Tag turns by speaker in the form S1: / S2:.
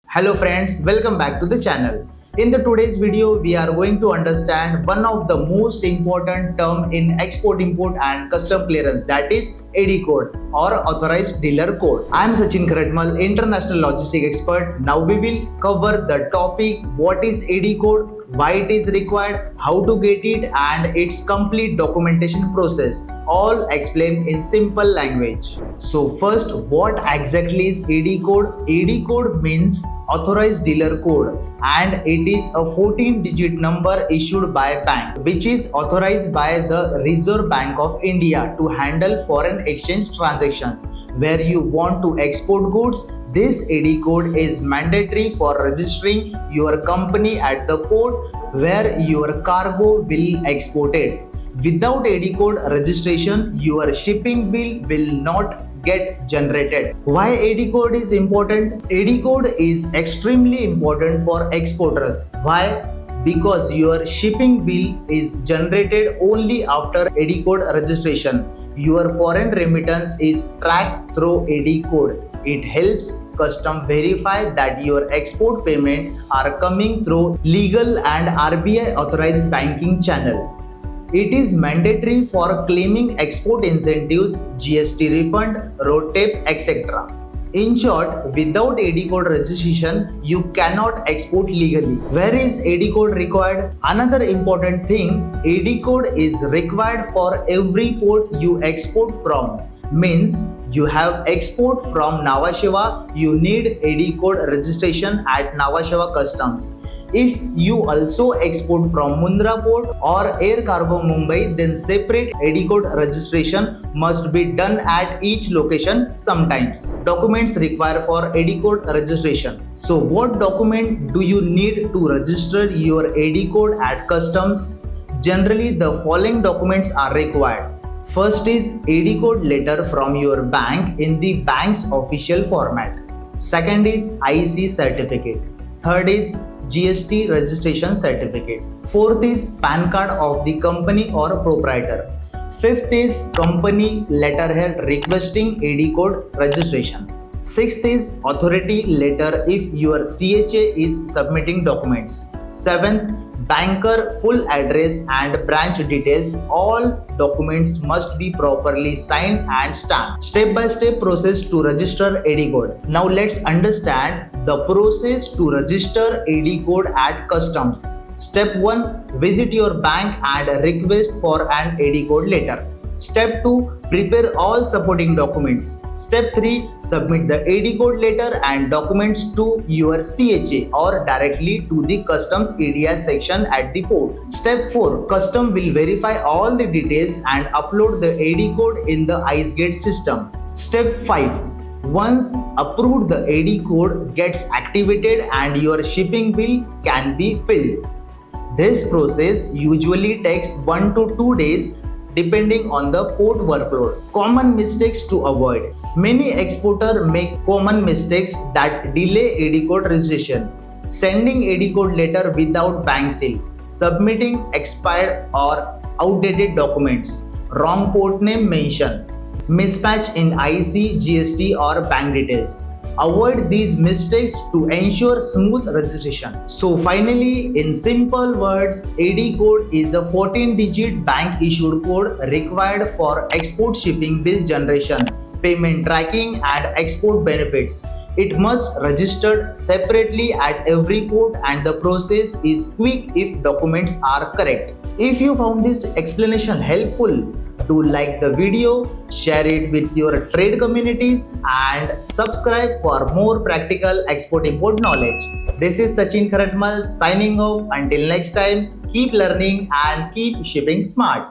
S1: Hello friends, welcome back to the channel. In the today's video, we are going to understand one of the most important term in export import and custom clearance, that is AD code or authorized dealer code. I am Sachin Karatmal, international logistic expert. Now we will cover the topic what is AD code, why it is required, how to get it and its complete documentation process, all explained in simple language. So first, what exactly is AD code? AD code means authorized dealer code and it is a 14-digit number issued by a bank which is authorized by the Reserve Bank of India to handle foreign exchange transactions. Where you want to export goods, this AD code is mandatory for registering your company at the port where your cargo will export it. Without AD code registration, your shipping bill will not get generated. Why AD code is important? AD code is extremely important for exporters. Why? Because your shipping bill is generated only after AD code registration. Your foreign remittance is tracked through AD code. It helps custom verify that your export payment are coming through legal and RBI authorized banking channel. It is mandatory for claiming export incentives, GST refund, road tax, etc. In short, without AD code registration, you cannot export legally. Where is AD code required? Another important thing, AD code is required for every port you export from. Means you have export from Nhava Sheva, you need AD code registration at Nhava Sheva Customs. If you also export from Mundra Port or Air Cargo Mumbai, then separate AD code registration must be done at each location sometimes. Documents required for AD code registration. So what document do you need to register your AD code at customs? Generally, the following documents are required. First is AD code letter from your bank in the bank's official format. Second is IC certificate. Third is GST registration certificate. Fourth is PAN card of the company or proprietor. Fifth is company letterhead requesting AD code registration. Sixth is authority letter if your CHA is submitting documents. Seventh, banker full address and branch details. All documents must be properly signed and stamped. Step-by-step process to register AD code. Now let's understand the process to register AD code at customs. Step 1. Visit your bank and request for an AD code letter. Step 2. Prepare all supporting documents. Step 3. Submit the AD code letter and documents to your CHA or directly to the customs area section at the port. Step 4. Custom will verify all the details and upload the AD code in the IceGate system. Step 5. Once approved, the AD code gets activated and your shipping bill can be filled. This process usually takes 1 to 2 days depending on the port workload. Common mistakes to avoid. Many exporters make common mistakes that delay AD code registration. Sending AD code letter without bank seal. Submitting expired or outdated documents. Wrong port name mention. Mismatch in IC, GST or bank details. Avoid these mistakes to ensure smooth registration. So finally, in simple words, AD code is a 14-digit bank issued code required for export shipping bill generation, payment tracking and export benefits. It must registered separately at every port and the process is quick if documents are correct. If you found this explanation helpful, do like the video, share it with your trade communities and subscribe for more practical export-import knowledge. This is Sachin Karatmal signing off. Until next time, keep learning and keep shipping smart.